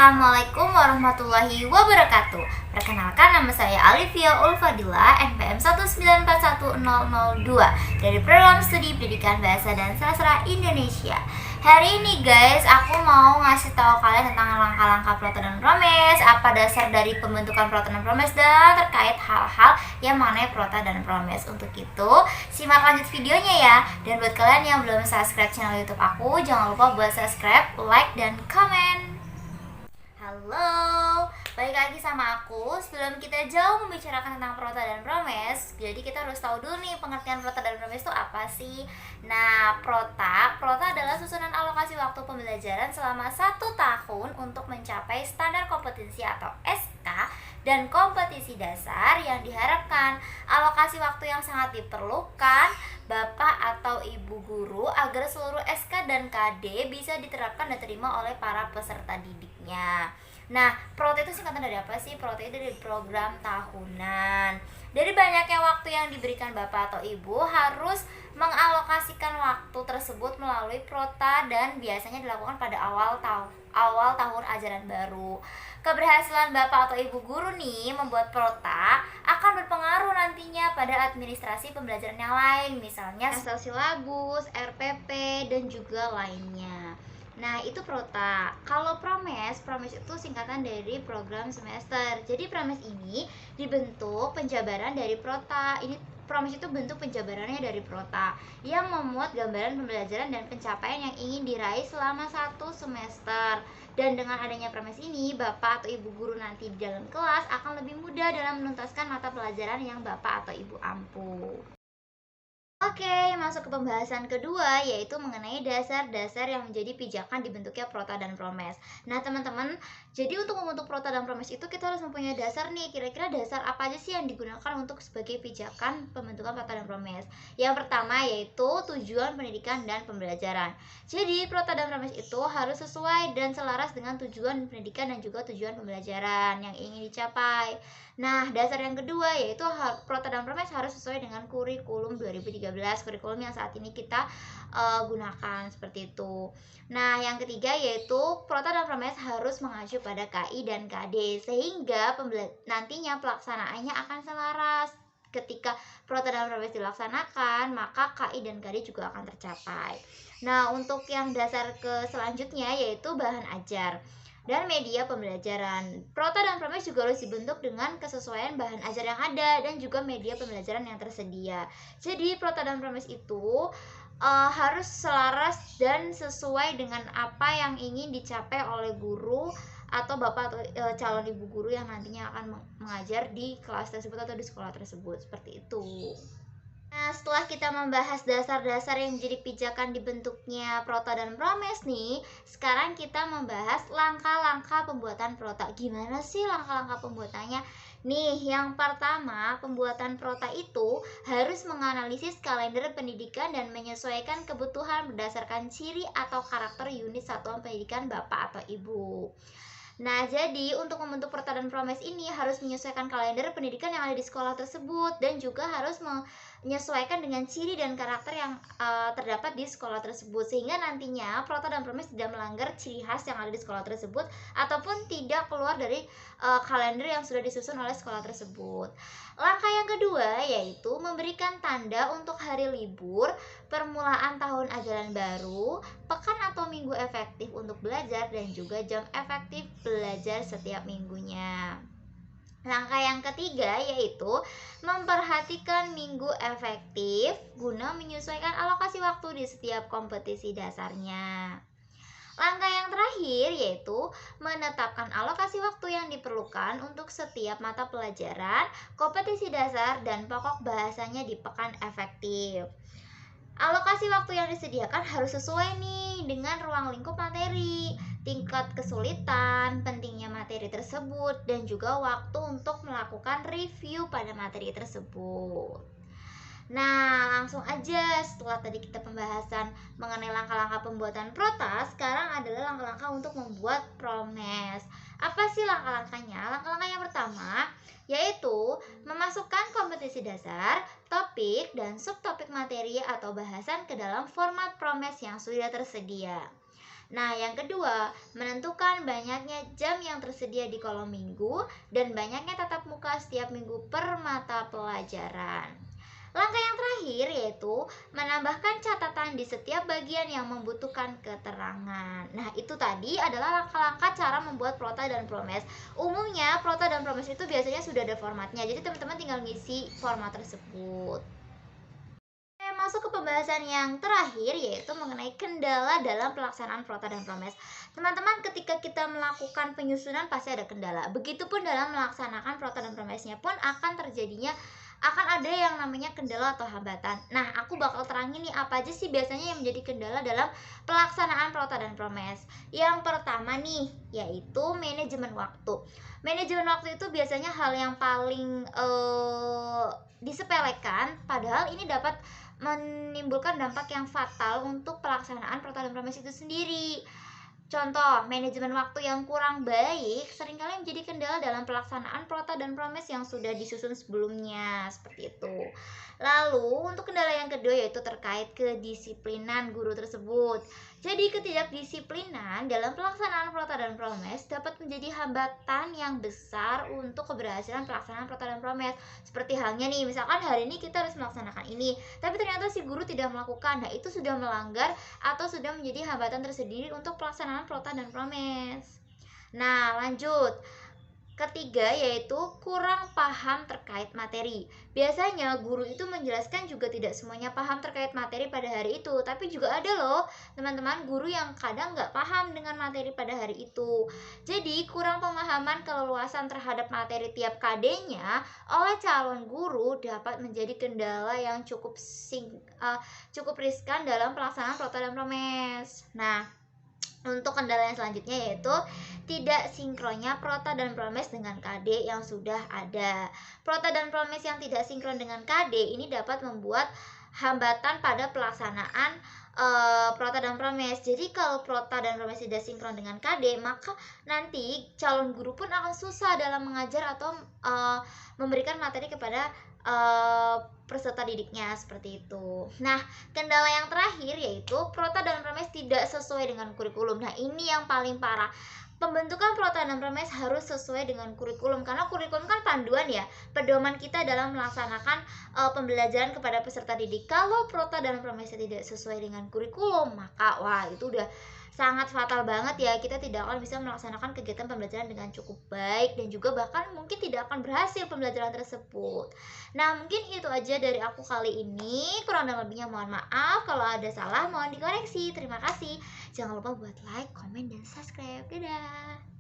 Assalamualaikum warahmatullahi wabarakatuh. Perkenalkan, nama saya Alivia Ulfadila, NPM 1941002 dari Program Studi Pendidikan Bahasa dan Sastra Indonesia. Hari ini guys, aku mau ngasih tahu kalian tentang langkah-langkah Proto dan Promes, apa dasar dari pembentukan Proto dan Promes, dan terkait hal-hal yang mengenai Proto dan Promes. Untuk itu, simak lanjut videonya ya. Dan buat kalian yang belum subscribe channel YouTube aku, jangan lupa buat subscribe, like, dan komen. Halo, balik lagi sama aku. Sebelum kita jauh membicarakan tentang Proto dan Promes, jadi kita harus tahu dulu nih pengertian Proto dan Promes itu apa sih. Nah, Proto adalah susunan alokasi waktu pembelajaran selama 1 tahun untuk mencapai standar kompetensi atau SK dan kompetisi dasar yang diharapkan. Alokasi waktu yang sangat diperlukan Bapak atau Ibu guru agar seluruh SK dan KD bisa diterapkan dan diterima oleh para peserta didiknya. Nah, Proto itu singkatan dari apa sih? Proto itu dari program tahunan. Dari banyaknya waktu yang diberikan Bapak atau Ibu harus mengalokasikan waktu tersebut melalui Prota, dan biasanya dilakukan pada awal tahun ajaran baru. Keberhasilan Bapak atau Ibu guru nih membuat Prota akan berpengaruh nantinya pada administrasi pembelajaran yang lain, misalnya silabus, RPP, dan juga lainnya. Nah, itu Prota. Kalau Promes itu singkatan dari program semester. Jadi Promes ini dibentuk penjabaran dari Prota. Ini Promes itu bentuk penjabarannya dari Prota yang memuat gambaran pembelajaran dan pencapaian yang ingin diraih selama 1 semester. Dan dengan adanya Promes ini, Bapak atau Ibu guru nanti di dalam kelas akan lebih mudah dalam menuntaskan mata pelajaran yang Bapak atau Ibu ampu. Oke, masuk ke pembahasan kedua, yaitu mengenai dasar-dasar yang menjadi pijakan dibentuknya Proto dan Promes. Nah teman-teman, jadi untuk membentuk Proto dan Promes itu kita harus mempunyai dasar nih. Kira-kira dasar apa aja sih yang digunakan untuk sebagai pijakan pembentukan Proto dan Promes? Yang pertama yaitu tujuan pendidikan dan pembelajaran. Jadi Proto dan Promes itu harus sesuai dan selaras dengan tujuan pendidikan dan juga tujuan pembelajaran yang ingin dicapai. Nah, dasar yang kedua yaitu Proto dan Promes harus sesuai dengan kurikulum 2013, kurikulum yang saat ini kita gunakan seperti itu. Nah, yang ketiga yaitu Proto dan Promes harus mengacu pada KI dan KD sehingga nantinya pelaksanaannya akan selaras. Ketika Proto dan Promes dilaksanakan, maka KI dan KD juga akan tercapai. Nah, untuk yang dasar ke selanjutnya yaitu bahan ajar dan media pembelajaran. Proto dan Promes juga harus dibentuk dengan kesesuaian bahan ajar yang ada dan juga media pembelajaran yang tersedia. Jadi Proto dan Promes itu harus selaras dan sesuai dengan apa yang ingin dicapai oleh guru atau Bapak atau calon Ibu guru yang nantinya akan mengajar di kelas tersebut atau di sekolah tersebut, seperti itu. Nah, setelah kita membahas dasar-dasar yang menjadi pijakan dibentuknya Proto dan Promes nih, sekarang kita membahas langkah-langkah pembuatan Proto. Gimana sih langkah-langkah pembuatannya? Nih, yang pertama, pembuatan Proto itu harus menganalisis kalender pendidikan dan menyesuaikan kebutuhan berdasarkan ciri atau karakter unit satuan pendidikan Bapak atau Ibu. Nah, jadi untuk membentuk Proto dan Promes ini harus menyesuaikan kalender pendidikan yang ada di sekolah tersebut dan juga harus menyesuaikan dengan ciri dan karakter yang terdapat di sekolah tersebut, sehingga nantinya Proto dan Promes tidak melanggar ciri khas yang ada di sekolah tersebut ataupun tidak keluar dari kalender yang sudah disusun oleh sekolah tersebut. Langkah yang kedua yaitu memberikan tanda untuk hari libur, permulaan tahun ajaran baru, pekan atau minggu efektif untuk belajar, dan juga jam efektif belajar setiap minggunya. Langkah yang ketiga yaitu memperhatikan minggu efektif guna menyesuaikan alokasi waktu di setiap kompetisi dasarnya. Langkah yang terakhir yaitu menetapkan alokasi waktu yang diperlukan untuk setiap mata pelajaran, kompetisi dasar, dan pokok bahasanya di pekan efektif. Alokasi waktu yang disediakan harus sesuai nih dengan ruang lingkup materi, tingkat kesulitan, pentingnya materi tersebut, dan juga waktu untuk melakukan review pada materi tersebut. Nah, langsung aja setelah tadi kita pembahasan mengenai langkah-langkah pembuatan Prota, sekarang adalah langkah-langkah untuk membuat Promes. Apa sih langkah-langkahnya? Langkah-langkah yang pertama yaitu memasukkan kompetisi dasar, topik, dan subtopik materi atau bahasan ke dalam format Promes yang sudah tersedia. Nah, yang kedua, menentukan banyaknya jam yang tersedia di kolom minggu dan banyaknya tatap muka setiap minggu per mata pelajaran. Langkah yang terakhir yaitu menambahkan catatan di setiap bagian yang membutuhkan keterangan. Nah, itu tadi adalah langkah-langkah cara membuat prota dan promes. Umumnya, prota dan promes itu biasanya sudah ada formatnya, jadi teman-teman tinggal ngisi format tersebut. Masuk ke pembahasan yang terakhir yaitu mengenai kendala dalam pelaksanaan prota dan promes. Teman-teman, ketika kita melakukan penyusunan pasti ada kendala. Begitupun dalam melaksanakan prota dan promesnya pun akan ada yang namanya kendala atau hambatan. Nah, aku bakal terangin nih apa aja sih biasanya yang menjadi kendala dalam pelaksanaan prota dan promes. Yang pertama nih, yaitu manajemen waktu. Manajemen waktu itu biasanya hal yang paling disepelekan, padahal ini dapat menimbulkan dampak yang fatal untuk pelaksanaan prota dan promes itu sendiri. Contoh, manajemen waktu yang kurang baik seringkali menjadi kendala dalam pelaksanaan prota dan promes yang sudah disusun sebelumnya, seperti itu. Lalu, untuk kendala yang kedua yaitu terkait kedisiplinan guru tersebut. Jadi, ketidakdisiplinan dalam pelaksanaan prota dan promes dapat menjadi hambatan yang besar untuk keberhasilan pelaksanaan prota dan promes. Seperti halnya nih, misalkan hari ini kita harus melaksanakan ini, tapi ternyata si guru tidak melakukan. Nah, itu sudah melanggar atau sudah menjadi hambatan tersendiri untuk pelaksanaan prota dan promes. Nah, lanjut. Ketiga yaitu kurang paham terkait materi. Biasanya guru itu menjelaskan juga tidak semuanya paham terkait materi pada hari itu, tapi juga ada loh teman-teman guru yang kadang nggak paham dengan materi pada hari itu. Jadi kurang pemahaman keleluasan terhadap materi tiap KD-nya oleh calon guru dapat menjadi kendala yang cukup riskan dalam pelaksanaan prota dan promes. Nah, untuk kendala yang selanjutnya yaitu tidak sinkronnya prota dan promes dengan KD yang sudah ada. Prota dan promes yang tidak sinkron dengan KD ini dapat membuat hambatan pada pelaksanaan prota dan promes. Jadi kalau prota dan promes tidak sinkron dengan KD, maka nanti calon guru pun akan susah dalam mengajar atau memberikan materi kepada peserta didiknya, seperti itu. Nah, kendala yang terakhir yaitu prota dan promes tidak sesuai dengan kurikulum. Nah, ini yang paling parah. Pembentukan prota dan promes harus sesuai dengan kurikulum, karena kurikulum kan panduan ya, pedoman kita dalam melaksanakan pembelajaran kepada peserta didik. Kalau prota dan promesnya tidak sesuai dengan kurikulum, maka wah itu udah sangat fatal banget ya. Kita tidak akan bisa melaksanakan kegiatan pembelajaran dengan cukup baik dan juga bahkan mungkin tidak akan berhasil pembelajaran tersebut. Nah, mungkin itu aja dari aku kali ini. Kurang dan lebihnya mohon maaf. Kalau ada salah mohon dikoreksi. Terima kasih. Jangan lupa buat like, komen, dan subscribe. Dadah.